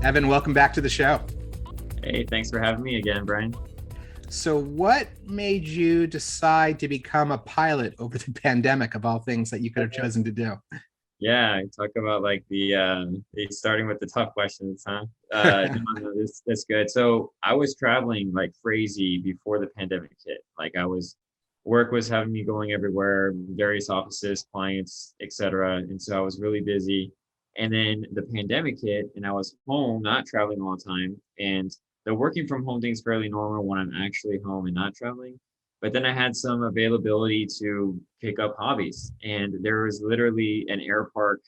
Evan, welcome back to the show. Hey, thanks for having me again, Brian. So, what made you decide to become a pilot over the pandemic, of all things that you could have chosen to do? Yeah, talk about like the starting with the tough questions, huh? No, that's good. So I was traveling like crazy before the pandemic hit. Work was having me going everywhere, various offices, clients, etc. And so I was really busy. And then the pandemic hit, and I was home, not traveling all the time. And the working from home thing's fairly normal when I'm actually home and not traveling. But then I had some availability to pick up hobbies. And there was literally an air park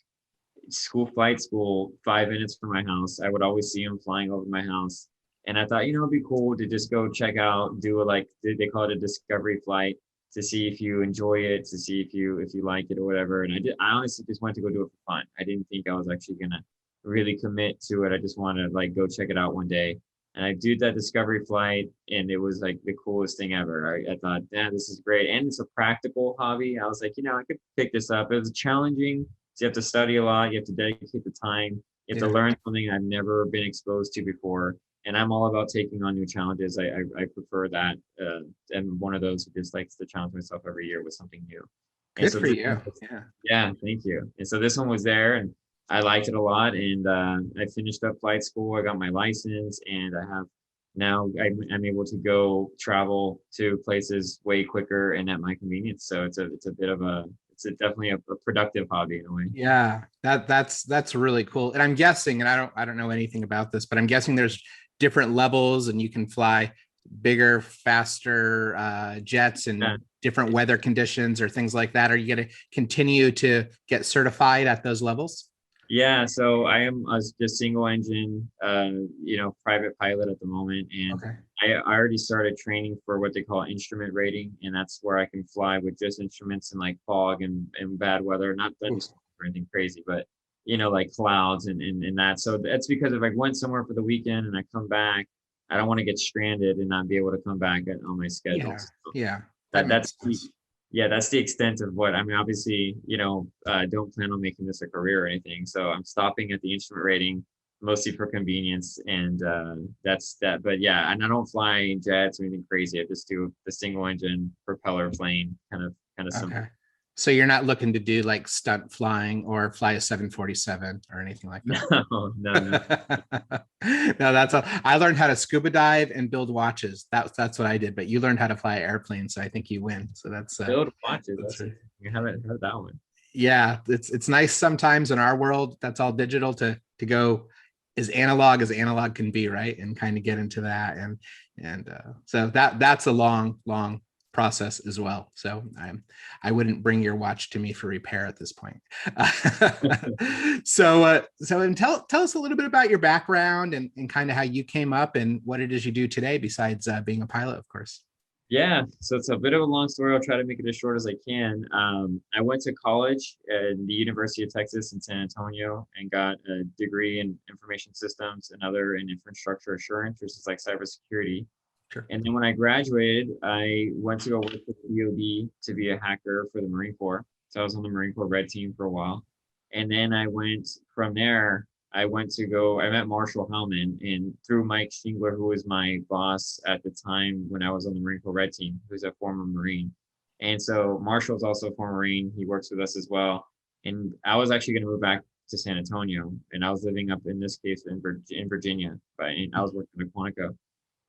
flight school 5 minutes from my house. I would always see them flying over my house. And I thought, it'd be cool to just go check out, do a like they call it a discovery flight to see if you enjoy it, to see if you like it or whatever. And I honestly just wanted to go do it for fun. I didn't think I was actually gonna really commit to it. I just wanted to like go check it out one day. And I did that discovery flight, and it was like the coolest thing ever. I thought, damn, this is great. And it's a practical hobby. I was like, I could pick this up. It was challenging. So you have to study a lot. You have to dedicate the time. You have to Yeah, learn something I've never been exposed to before. And I'm all about taking on new challenges. I prefer that. And one of those who just likes to challenge myself every year with something new. And good so for this you. one was, Yeah, yeah, thank you. And so this one was there, and I liked it a lot. And I finished up flight school. I got my license, and I have now I'm able to go travel to places way quicker and at my convenience. So it's a bit of a definitely a productive hobby in a way. yeah, that's really cool. And I'm guessing, and I don't know anything about this, but I'm guessing there's different levels, and you can fly bigger, faster jets Yeah. and different weather conditions or things like that. Are you going to continue to get certified at those levels? Yeah, so I am just single engine, private pilot at the moment, and Okay. I already started training for what they call instrument rating, and that's where I can fly with just instruments and like fog and bad weather, not Ooh, thunderstorms or anything crazy, but like clouds and that. So that's because if I went somewhere for the weekend and I come back, I don't want to get stranded and not be able to come back on my schedule. yeah, So yeah, that that makes that's the, sense. yeah, that's the extent of what I mean. Obviously, don't plan on making this a career or anything. So I'm stopping at the instrument rating mostly for convenience, and that's that. But yeah, and I don't fly jets or anything crazy. I just do the single engine propeller plane, kind of Okay. simple. So you're not looking to do like stunt flying or fly a 747 or anything like No, that. no, no. No, that's all. I learned how to scuba dive and build watches. That's what I did. But you learned how to fly an airplane, so I think you win. So Build watches. that's That's right. interesting. I haven't heard that one. Yeah. It's nice sometimes in our world that's all digital to go as analog can be, right? And kind of get into that and so that's a long process as well. So I wouldn't bring your watch to me for repair at this point. And tell us a little bit about your background and kind of how you came up and what it is you do today besides being a pilot, of course. Yeah, so it's a bit of a long story. I'll try to make it as short as I can. I went to college at the University of Texas in San Antonio and got a degree in information systems and other in infrastructure assurance, which is like cybersecurity. Sure. And then when I graduated, I went to go work for the DoD to be a hacker for the Marine Corps. So I was on the Marine Corps Red Team for a while. And then I went from there, I met Marshall Hellman, and through Mike Shingler, who was my boss at the time when I was on the Marine Corps Red Team, who's a former Marine. And so Marshall's also a former Marine. He works with us as well. And I was actually going to move back to San Antonio, and I was living up in this case in Virginia, but I was working at Quantico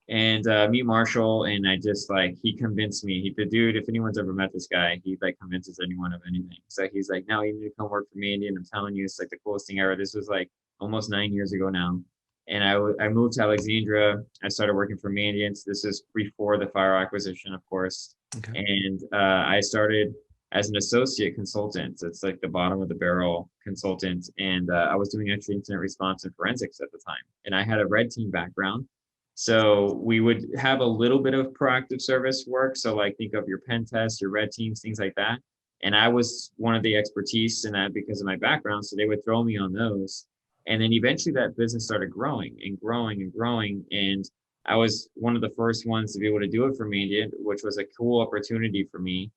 and meet Marshall, and I just like he convinced me. The dude, if anyone's ever met this guy, he like convinces anyone of anything. So he's like, "No, you need to come work for me, and I'm telling you, it's like the coolest thing ever." This was like almost 9 years ago now, and I moved to Alexandria. I started working for Mandiant. This is before the fire acquisition, of course, Okay. and I started as an associate consultant. So it's like the bottom of the barrel consultant, and I was doing actually incident response and forensics at the time, and I had a red team background. So we would have a little bit of proactive service work. So like think of your pen tests, your red teams, things like that. And I was one of the expertise in that because of my background. So they would throw me on those. And then eventually that business started growing and growing and growing. And I was one of the first ones to be able to do it for Mandiant, which was a cool opportunity for me.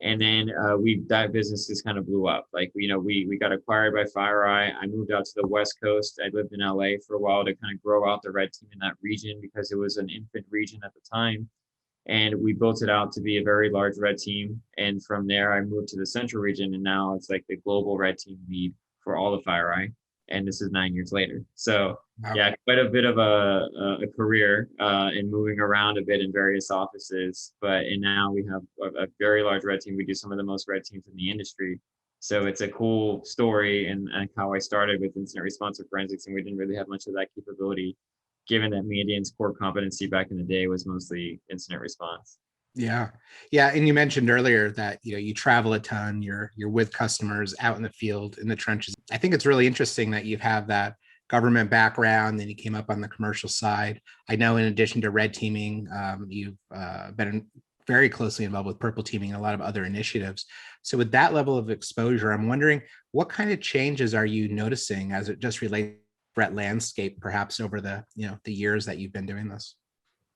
And then that business just kind of blew up. Like, we got acquired by FireEye. I moved out to the West Coast. I lived in LA for a while to kind of grow out the red team in that region because it was an infant region at the time. And we built it out to be a very large red team. And from there, I moved to the central region, and now it's like the global red team lead for all of FireEye. And this is 9 years later. So Wow. yeah, quite a bit of a career in moving around a bit in various offices. And now we have a very large red team. We do some of the most red teams in the industry. So it's a cool story, and how I started with incident response or forensics, and we didn't really have much of that capability, given that Mandiant's core competency back in the day was mostly incident response. Yeah. Yeah. And you mentioned earlier that, you travel a ton, you're with customers out in the field, in the trenches. I think it's really interesting that you have that government background, then you came up on the commercial side. I know in addition to red teaming, you've been very closely involved with purple teaming and a lot of other initiatives. So with that level of exposure, I'm wondering what kind of changes are you noticing as it just relates to the threat landscape, perhaps over the years that you've been doing this?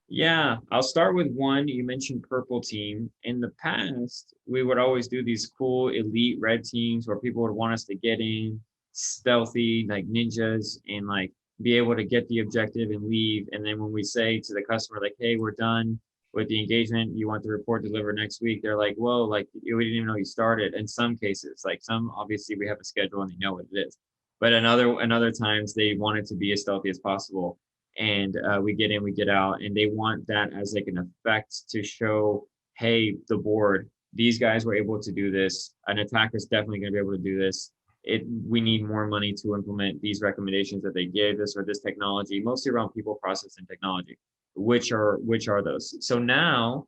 Yeah, I'll start with one. You mentioned purple team. In the past, we would always do these cool elite red teams where people would want us to get in stealthy, like ninjas, and like be able to get the objective and leave. And then when we say to the customer, like, hey, we're done with the engagement, you want the report delivered next week, they're like, whoa, like we didn't even know you started. In some cases, like some, obviously we have a schedule and they know what it is. But in other times they want it to be as stealthy as possible. And we get in, we get out, and they want that as like an effect to show, hey, the board, these guys were able to do this. An attacker's definitely going to be able to do this. We need more money to implement these recommendations that they gave us, or this technology, mostly around people, process, and technology. Which are those? So now,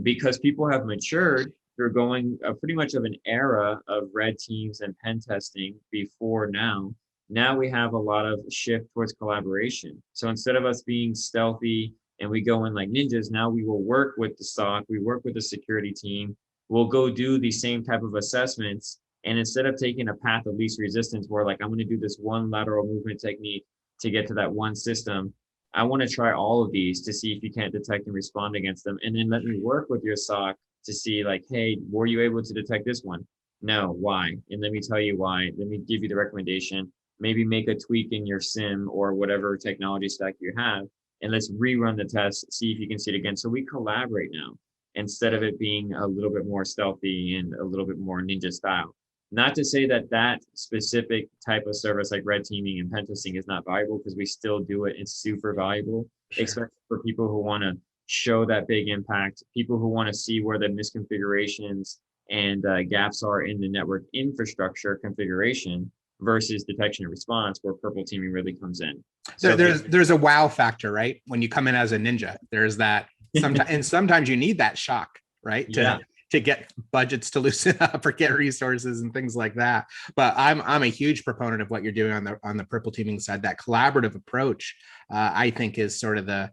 because people have matured, they're going pretty much of an era of red teams and pen testing before now. Now we have a lot of shift towards collaboration. So instead of us being stealthy and we go in like ninjas, now we will work with the SOC, we work with the security team, we'll go do the same type of assessments. And instead of taking a path of least resistance, where like, I'm going to do this one lateral movement technique to get to that one system, I want to try all of these to see if you can't detect and respond against them. And then let me work with your SOC to see like, hey, were you able to detect this one? No, why? And let me tell you why. Let me give you the recommendation. Maybe make a tweak in your SIM or whatever technology stack you have, and let's rerun the test, see if you can see it again. So we collaborate now instead of it being a little bit more stealthy and a little bit more ninja style. Not to say that that specific type of service like red teaming and pen testing is not valuable, because we still do it. It's super valuable, Sure. especially for people who want to show that big impact, people who want to see where the misconfigurations and gaps are in the network infrastructure configuration versus detection and response, where purple teaming really comes in. So there's a wow factor, right? When you come in as a ninja, there's that sometimes, and sometimes you need that shock, right? To get budgets to loosen up or get resources and things like that. But I'm a huge proponent of what you're doing on the purple teaming side. That collaborative approach, I think, is sort of the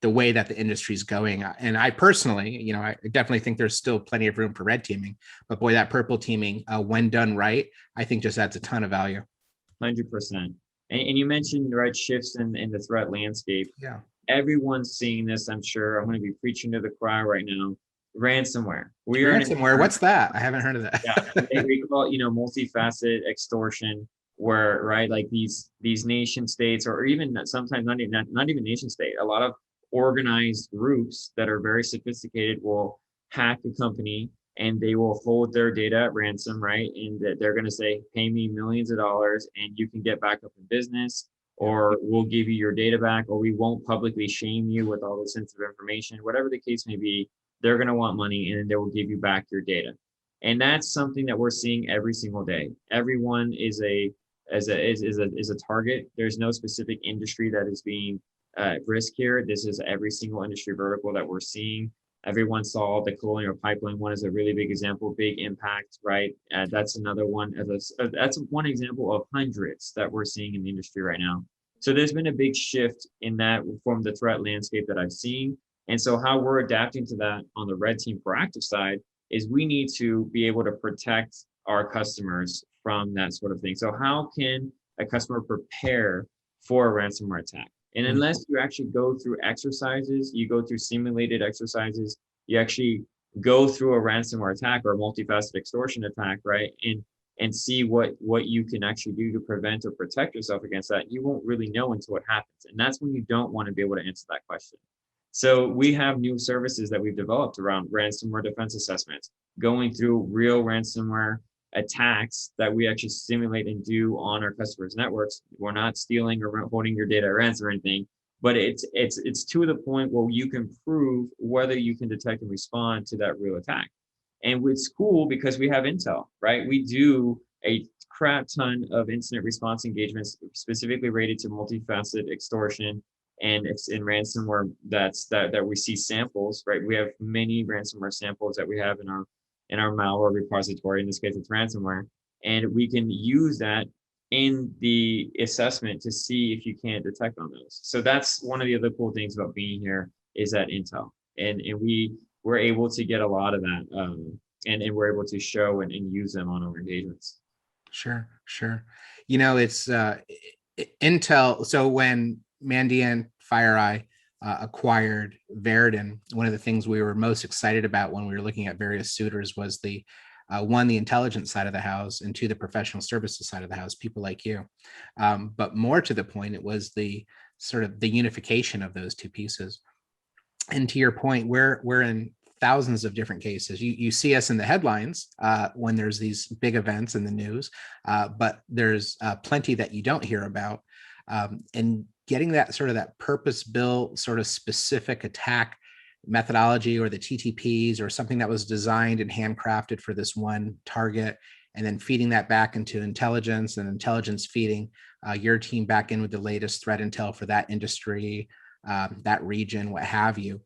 way that the industry is going. And I personally, I definitely think there's still plenty of room for red teaming, but boy, that purple teaming, when done right, I think just adds a ton of value. 100%. And you mentioned, right, shifts in the threat landscape. Yeah. Everyone's seeing this, I'm sure. I'm going to be preaching to the choir right now. Ransomware. Ransomware. What's that? I haven't heard of that. Yeah, we call it, multifaceted extortion, where, right, like these nation states, or even sometimes not even nation state, a lot of organized groups that are very sophisticated will hack a company, and they will hold their data at ransom, right? And that they're going to say, pay me millions of dollars and you can get back up in business, or we'll give you your data back, or we won't publicly shame you with all the sensitive information, whatever the case may be. They're going to want money, and then they will give you back your data. And that's something that we're seeing every single day. Everyone is a target. There's no specific industry that is being at risk here. This is every single industry vertical that we're seeing. Everyone saw the cooling or pipeline one is a really big example, big impact, right? That's another one. That's one example of hundreds that we're seeing in the industry right now. So there's been a big shift in that from the threat landscape that I've seen. And so how we're adapting to that on the red team proactive side is we need to be able to protect our customers from that sort of thing. So how can a customer prepare for a ransomware attack? And unless you actually go through exercises, you go through simulated exercises, you actually go through a ransomware attack or a multifaceted extortion attack, right? And see what you can actually do to prevent or protect yourself against that, you won't really know until it happens. And that's when you don't want to be able to answer that question. So we have new services that we've developed around ransomware defense assessments, going through real ransomware attacks that we actually simulate and do on our customers' networks. We're not stealing or holding your data at ransom or anything, but it's to the point where you can prove whether you can detect and respond to that real attack. And it's cool because we have intel, right? We do a crap ton of incident response engagements specifically rated to multifaceted extortion, and it's in ransomware that we see samples, right? We have many ransomware samples that we have in our malware repository. In this case, it's ransomware, and we can use that in the assessment to see if you can't detect on those. So that's one of the other cool things about being here is that intel, and we're able to get a lot of that, and we're able to show and use them on our engagements. Sure, sure. You know, it's Intel. So when Mandiant FireEye acquired Veridan, one of the things we were most excited about when we were looking at various suitors was the one, the intelligence side of the house, and two, the professional services side of the house, people like you. But more to the point, it was the sort of the unification of those two pieces. And to your point, we're in thousands of different cases. You see us in the headlines when there's these big events in the news, but there's plenty that you don't hear about. And getting that sort of that purpose-built sort of specific attack methodology, or the TTPs, or something that was designed and handcrafted for this one target, and then feeding that back into intelligence, and intelligence feeding your team back in with the latest threat intel for that industry, that region, what have you.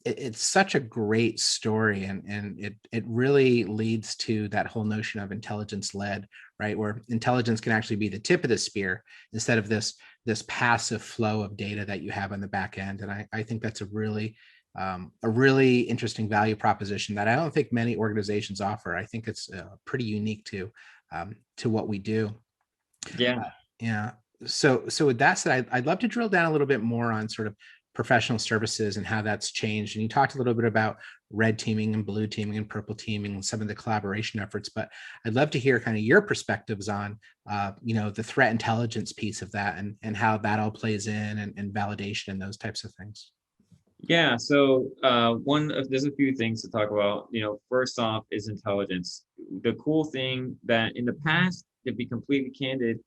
It's such a great story, and it really leads to that whole notion of intelligence led, right? Where intelligence can actually be the tip of the spear instead of this passive flow of data that you have on the back end. And I think that's a really interesting value proposition that I don't think many organizations offer. I think it's pretty unique to what we do. Yeah. Yeah. So with that said, I'd love to drill down a little bit more on sort of professional services and how that's changed. And you talked a little bit about red teaming and blue teaming and purple teaming and some of the collaboration efforts, but I'd love to hear kind of your perspectives on, the threat intelligence piece of that, and how that all plays in, and validation and those types of things. Yeah, so there's a few things to talk about. First off is intelligence. The cool thing that in the past, to be completely candid,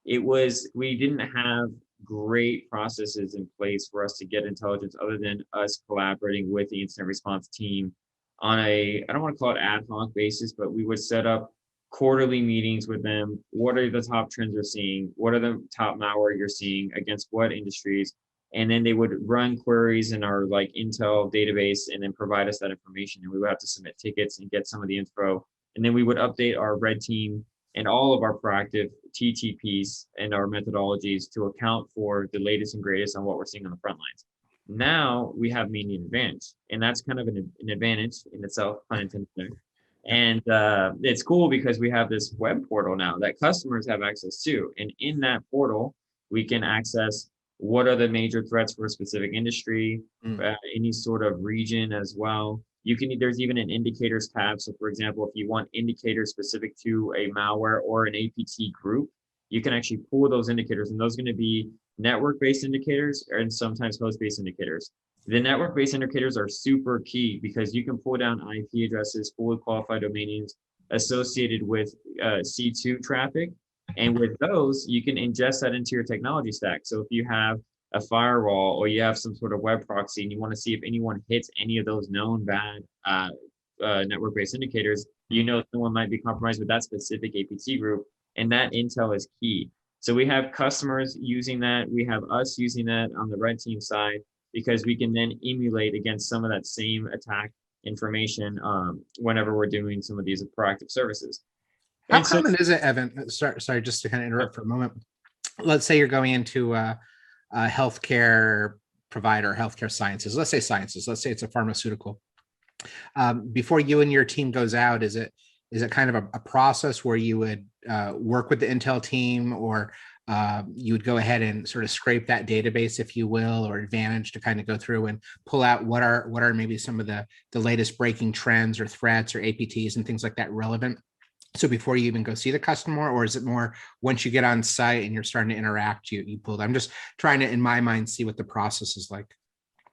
we didn't have great processes in place for us to get intelligence other than us collaborating with the incident response team on I don't want to call it ad hoc basis, but we would set up quarterly meetings with them. What are the top trends you're seeing? What are the top malware you're seeing against what industries? And then they would run queries in our Intel database and then provide us that information. And we would have to submit tickets and get some of the info. And then we would update our red team and all of our proactive TTPs and our methodologies to account for the latest and greatest on what we're seeing on the front lines. Now we have Mandiant advantage, and that's kind of an advantage in itself, pun intended there. And it's cool because we have this web portal now that customers have access to. And in that portal, we can access what are the major threats for a specific industry, any sort of region as well. There's even an indicators tab. So for example, if you want indicators specific to a malware or an APT group, you can actually pull those indicators, and those are going to be network-based indicators and sometimes host-based indicators. The network-based indicators are super key because you can pull down IP addresses, fully qualified domain names associated with C2 traffic. And with those, you can ingest that into your technology stack. So if you have a firewall or you have some sort of web proxy and you want to see if anyone hits any of those known bad network-based indicators, someone might be compromised with that specific APT group. And that intel is key. So we have customers using that. We have us using that on the red team side because we can then emulate against some of that same attack information whenever we're doing some of these proactive services. How common is it, Evan? Sorry, just to kind of interrupt for a moment. Let's say you're going into a healthcare provider, healthcare sciences. Let's say sciences. Let's say it's a pharmaceutical. Before you and your team goes out, is it kind of a process where you would work with the Intel team, or you would go ahead and sort of scrape that database, if you will, or advantage, to kind of go through and pull out what are maybe some of the latest breaking trends or threats or APTs and things like that relevant. So before you even go see the customer, or is it more once you get on site and you're starting to interact, you pull it? I'm just trying to, in my mind, see what the process is like.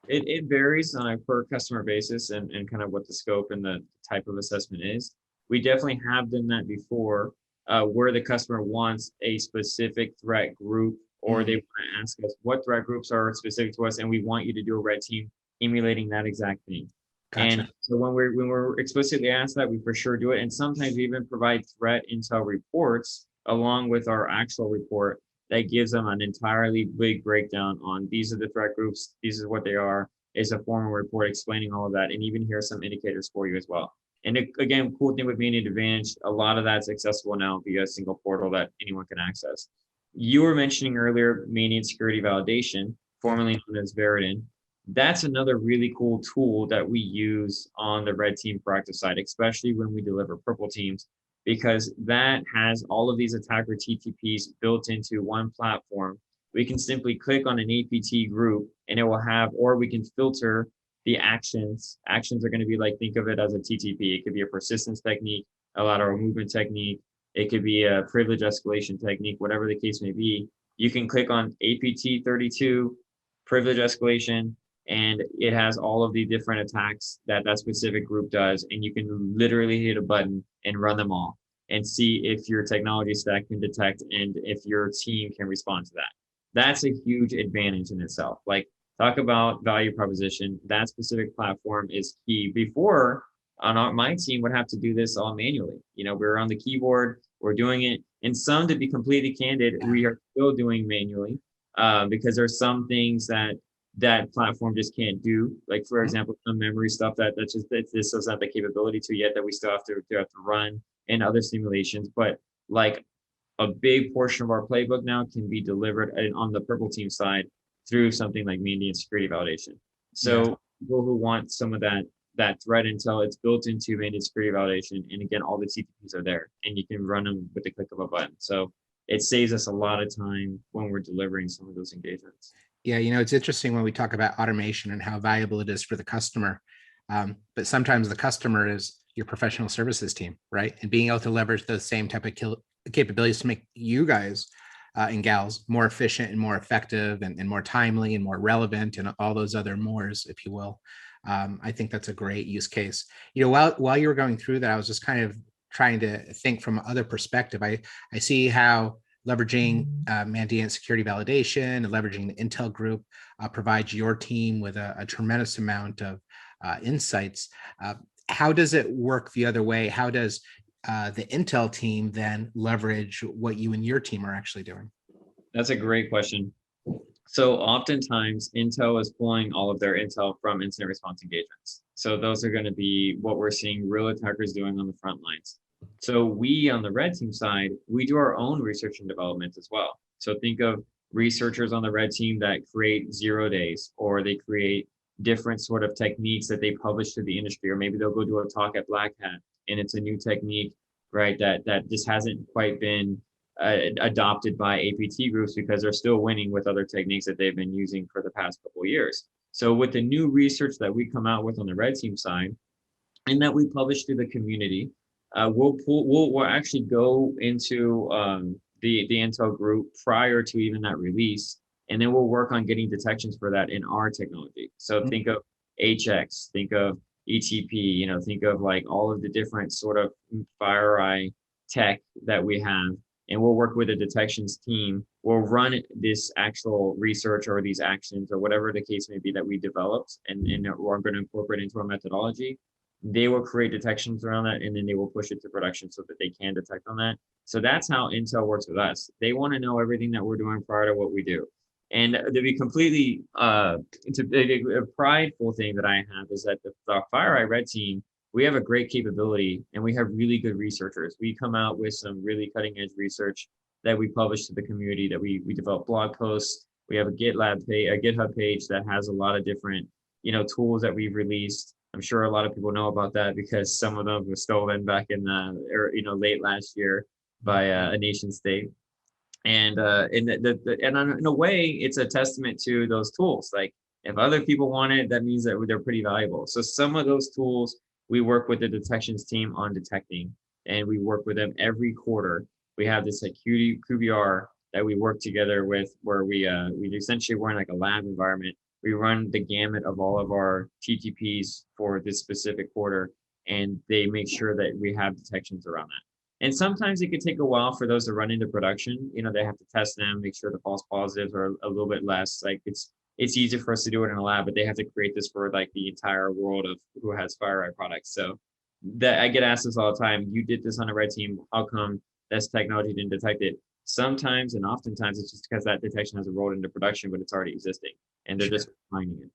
It varies on a per customer basis and kind of what the scope and the type of assessment is. We definitely have done that before, where the customer wants a specific threat group, or they want to ask us what threat groups are specific to us, and we want you to do a red team emulating that exact thing. And Gotcha. so when we're explicitly asked that, we for sure do it. And sometimes we even provide threat intel reports along with our actual report that gives them an entirely big breakdown on these are the threat groups, these is what they are. Is a formal report explaining all of that, and even here's some indicators for you as well. And again, cool thing with Mandiant Advantage, a lot of that's accessible now via a single portal that anyone can access. You were mentioning earlier Mandiant Security Validation, formerly known as Veridin. That's another really cool tool that we use on the red team proactive side, especially when we deliver purple teams, because that has all of these attacker TTPs built into one platform. We can simply click on an APT group and it will have, or we can filter the actions. Actions are going to be like, think of it as a TTP. It could be a persistence technique, a lateral movement technique. It could be a privilege escalation technique, whatever the case may be. You can click on APT 32, privilege escalation, and it has all of the different attacks that that specific group does. And you can literally hit a button and run them all and see if your technology stack can detect and if your team can respond to that. That's a huge advantage in itself. Like, talk about value proposition. That specific platform is key. Before, my team would have to do this all manually. We're on the keyboard, we're doing it. And some, to be completely candid, we are still doing manually, because there's some things that platform just can't do. Like, for example, some memory stuff that this doesn't have the capability to yet, that we still have to run, and other simulations. But like, a big portion of our playbook now can be delivered on the purple team side through something like Mandiant Security Validation. So Yeah. people who want some of that threat intel, it's built into Mandiant Security Validation. And again, all the TTPs are there and you can run them with the click of a button. So it saves us a lot of time when we're delivering some of those engagements. Yeah, it's interesting when we talk about automation and how valuable it is for the customer. But sometimes the customer is your professional services team, right? And being able to leverage those same type of capabilities to make you guys and gals more efficient and more effective and more timely and more relevant and all those other mores, if you will. I think that's a great use case. While you were going through that, I was just kind of trying to think from other perspective. I see how leveraging Mandiant security validation and leveraging the Intel group provides your team with a tremendous amount of insights. How does it work the other way? How does the Intel team then leverage what you and your team are actually doing? That's a great question. So oftentimes Intel is pulling all of their intel from incident response engagements. So those are going to be what we're seeing real attackers doing on the front lines. So we, on the red team side, we do our own research and development as well. So think of researchers on the red team that create 0 days, or they create different sort of techniques that they publish to the industry, or maybe they'll go do a talk at Black Hat and it's a new technique, right? That just hasn't quite been adopted by APT groups because they're still winning with other techniques that they've been using for the past couple of years. So with the new research that we come out with on the red team side and that we publish to the community, we'll actually go into the Intel group prior to even that release, and then we'll work on getting detections for that in our technology. So think of HX, think of ETP, think of like all of the different sort of FireEye tech that we have, and we'll work with a detections team. We'll run this actual research or these actions or whatever the case may be that we developed, and we're going to incorporate into our methodology. They will create detections around that, and then they will push it to production so that they can detect on that. So that's how Intel works with us. They want to know everything that we're doing prior to what we do. And to be completely, it's a prideful thing that I have is that the FireEye Red Team, we have a great capability and we have really good researchers. We come out with some really cutting edge research that we publish to the community, that we develop blog posts. We have a GitHub page that has a lot of different, tools that we've released. I'm sure a lot of people know about that because some of them were stolen back in late last year by a nation state. And in a way, it's a testament to those tools. Like if other people want it, that means that they're pretty valuable. So some of those tools we work with the detections team on detecting, and we work with them every quarter. We have this like QBR that we work together with, where we essentially we're in like a lab environment. We run the gamut of all of our TTPs for this specific quarter, and they make sure that we have detections around that. And sometimes it could take a while for those to run into production. You know, they have to test them, make sure the false positives are a little bit less. Like it's easy for us to do it in a lab, but they have to create this for like the entire world of who has FireEye products. So that I get asked this all the time. You did this on a red team. How come this technology didn't detect it? Sometimes and oftentimes it's just because that detection hasn't rolled into production, but it's already existing, and they're just Sure. finding it.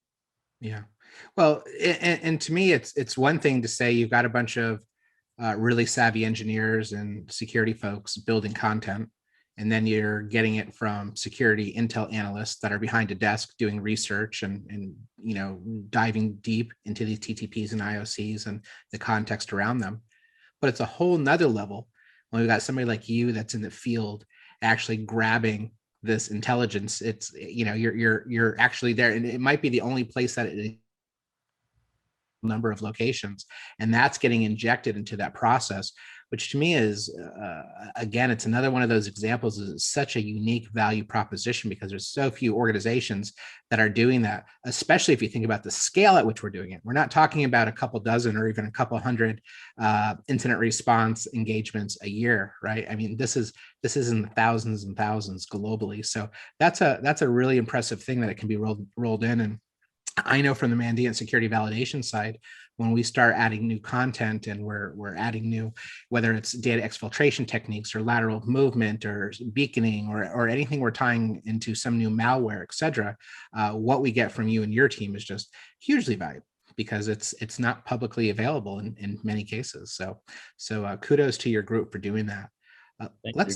Yeah. Well, and to me, it's one thing to say you've got a bunch of really savvy engineers and security folks building content, and then you're getting it from security intel analysts that are behind a desk doing research and diving deep into the TTPs and IOCs and the context around them. But it's a whole nother level when we've got somebody like you that's in the field actually grabbing this intelligence. It's you're actually there, and it might be the only place that it number of locations, and that's getting injected into that process, which to me is again, it's another one of those examples is such a unique value proposition, because there's so few organizations that are doing that, especially if you think about the scale at which we're doing it. We're not talking about a couple dozen or even a couple hundred incident response engagements a year, right? I mean, this is in the thousands and thousands globally. So that's a really impressive thing that it can be rolled in. And I know from the Mandiant security validation side, when we start adding new content and we're adding new, whether it's data exfiltration techniques or lateral movement or beaconing or anything we're tying into some new malware, et cetera, what we get from you and your team is just hugely valuable, because it's not publicly available in many cases. So kudos to your group for doing that. Thank you.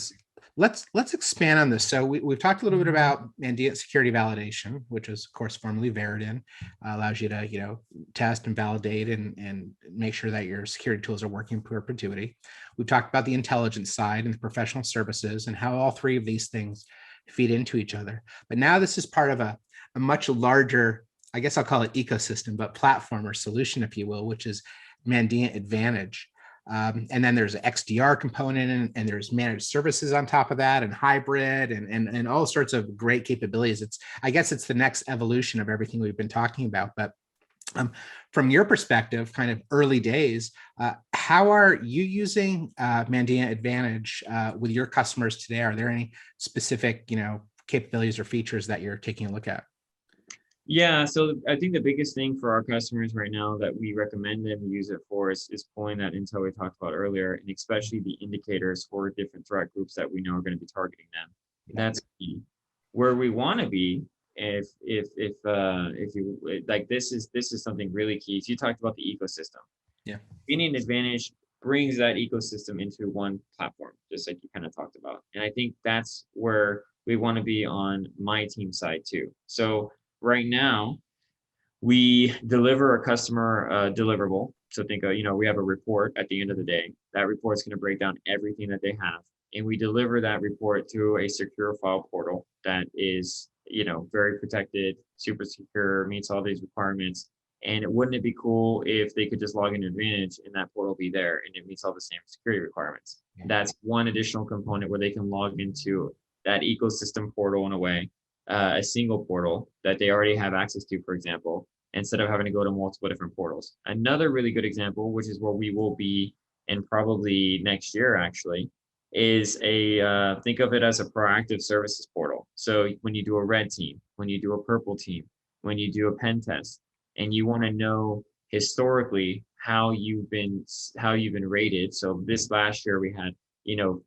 Let's expand on this. So we've talked a little bit about Mandiant security validation, which is of course formerly Veridin, allows you to test and validate and make sure that your security tools are working in perpetuity. We've talked about the intelligence side and the professional services and how all three of these things feed into each other. But now this is part of a much larger, I guess I'll call it ecosystem, but platform or solution, if you will, which is Mandiant Advantage. And then there's an XDR component, and there's managed services on top of that, and hybrid, and all sorts of great capabilities. I guess it's the next evolution of everything we've been talking about. But from your perspective, kind of early days, how are you using Mandiant Advantage with your customers today? Are there any specific capabilities or features that you're taking a look at? Yeah, so I think the biggest thing for our customers right now that we recommend them use it for is pulling that intel we talked about earlier, and especially the indicators for different threat groups that we know are going to be targeting them. That's key. Where we want to be, if you like, this is something really key. So you talked about the ecosystem. Yeah. Mandiant Advantage brings that ecosystem into one platform, just like you kind of talked about. And I think that's where we want to be on my team side too. So right now, we deliver a customer deliverable. So think of, we have a report at the end of the day. That report is going to break down everything that they have. And we deliver that report to a secure file portal that is, very protected, super secure, meets all these requirements. And wouldn't it be cool if they could just log into Advantage and that portal be there and it meets all the same security requirements? That's one additional component where they can log into that ecosystem portal in a way, a single portal that they already have access to, for example, instead of having to go to multiple different portals. Another really good example, which is where we will be and probably next year actually, is think of it as a proactive services portal. So when you do a red team, when you do a purple team, when you do a pen test, and you want to know historically how you've been rated. So this last year we had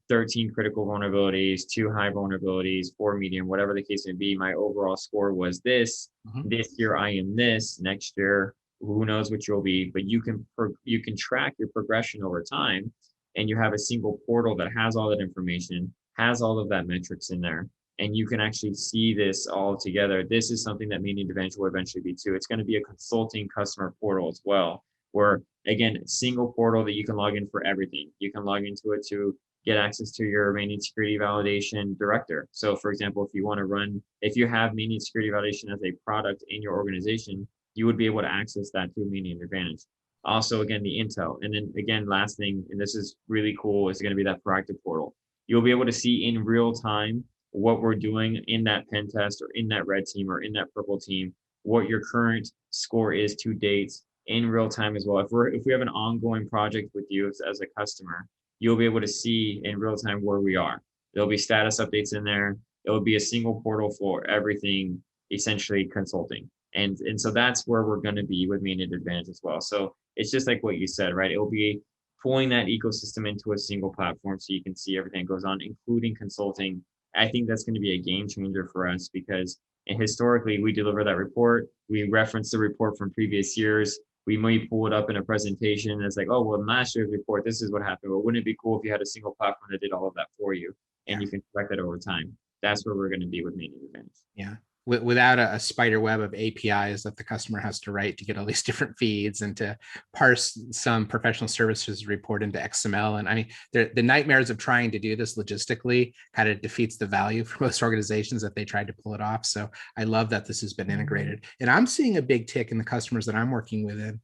13 critical vulnerabilities, 2 high vulnerabilities, 4 medium, whatever the case may be. My overall score was this. This year I am this. Next year, who knows what you'll be, but you can track your progression over time, and you have a single portal that has all that information, has all of that metrics in there, and you can actually see this all together. This is something that Mandiant Advantage will eventually be too. It's going to be a consulting customer portal as well, where again, single portal that you can log in for everything. You can log into it to get access to your Mandiant security validation director. So for example, if you have Mandiant security validation as a product in your organization, you would be able to access that through Mandiant Advantage. Also, again, the intel. And then again, last thing, and this is really cool, is going to be that proactive portal. You'll be able to see in real time what we're doing in that pen test or in that red team or in that purple team, what your current score is to date in real time as well. If we have an ongoing project with you as a customer, you'll be able to see in real time where we are. There'll be status updates in there. It'll be a single portal for everything, essentially consulting. And so that's where we're going to be with Mandiant Advantage as well. So it's just like what you said, right? It'll be pulling that ecosystem into a single platform so you can see everything that goes on, including consulting. I think that's going to be a game changer for us because historically we deliver that report. We reference the report from previous years. We might pull it up in a presentation. And it's like, oh, well, in last year's report, this is what happened. But wouldn't it be cool if you had a single platform that did all of that for you and you can track that over time? That's where we're going to be with Mandiant Advantage. Yeah. Without a spider web of APIs that the customer has to write to get all these different feeds and to parse some professional services report into XML. And I mean, the nightmares of trying to do this logistically kind of defeats the value for most organizations that they tried to pull it off. So I love that this has been integrated. And I'm seeing a big tick in the customers that I'm working with in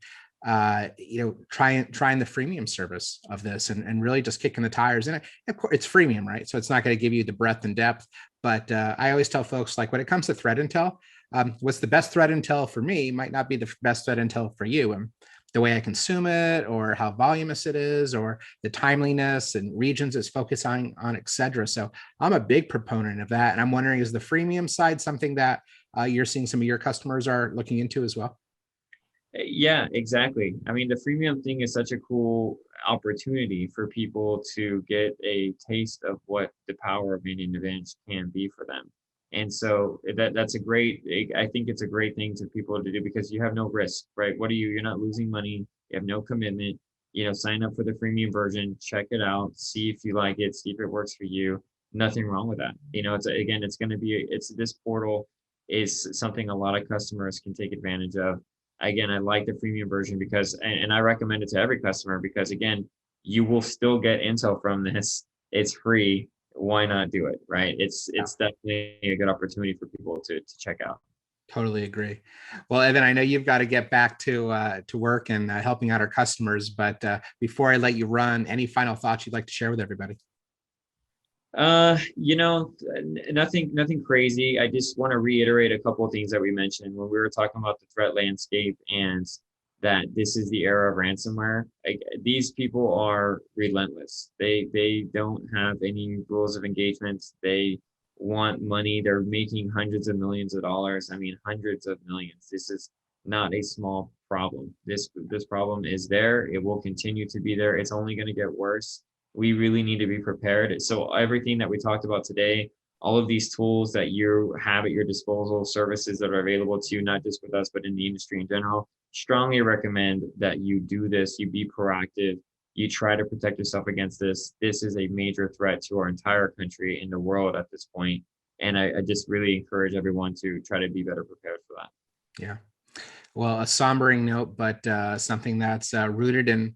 trying the freemium service of this and really just kicking the tires. And of course it's freemium, right? So it's not going to give you the breadth and depth, but I always tell folks, like, when it comes to threat intel, what's the best threat intel for me might not be the best threat intel for you. And the way I consume it, or how voluminous it is, or the timeliness and regions it's focusing on, et cetera. So I'm a big proponent of that. And I'm wondering, is the freemium side something that you're seeing some of your customers are looking into as well? Yeah, exactly. I mean, the freemium thing is such a cool opportunity for people to get a taste of what the power of Mandiant Advantage can be for them. And so that's I think it's a great thing to people to do because you have no risk, right? You're not losing money. You have no commitment. Sign up for the freemium version, check it out, see if you like it, see if it works for you. Nothing wrong with that. This portal is something a lot of customers can take advantage of. Again, I like the freemium version because, and I recommend it to every customer because, again, you will still get intel from this. It's free. Why not do it, right? It's definitely a good opportunity for people to check out. Totally agree. Well, Evan, I know you've got to get back to work and helping out our customers, but before I let you run, any final thoughts you'd like to share with everybody? Nothing crazy. I just want to reiterate a couple of things that we mentioned when we were talking about the threat landscape and that this is the era of ransomware. These people are relentless. They don't have any rules of engagement. They want money. They're making hundreds of millions of dollars. I mean, hundreds of millions. This is not a small problem. This problem is there. It will continue to be there. It's only going to get worse. We really need to be prepared. So everything that we talked about today, all of these tools that you have at your disposal, services that are available to you, not just with us, but in the industry in general, strongly recommend that you do this, you be proactive, you try to protect yourself against this. This is a major threat to our entire country and the world at this point. And I just really encourage everyone to try to be better prepared for that. Yeah. Well, a sombering note, but something that's rooted in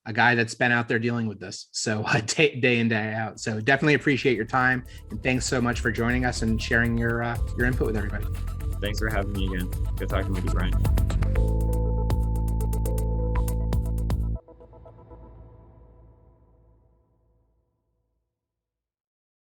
a guy that's been out there dealing with this. So day in, day out. So definitely appreciate your time. And thanks so much for joining us and sharing your input with everybody. Thanks for having me again. Good talking with you, Brian.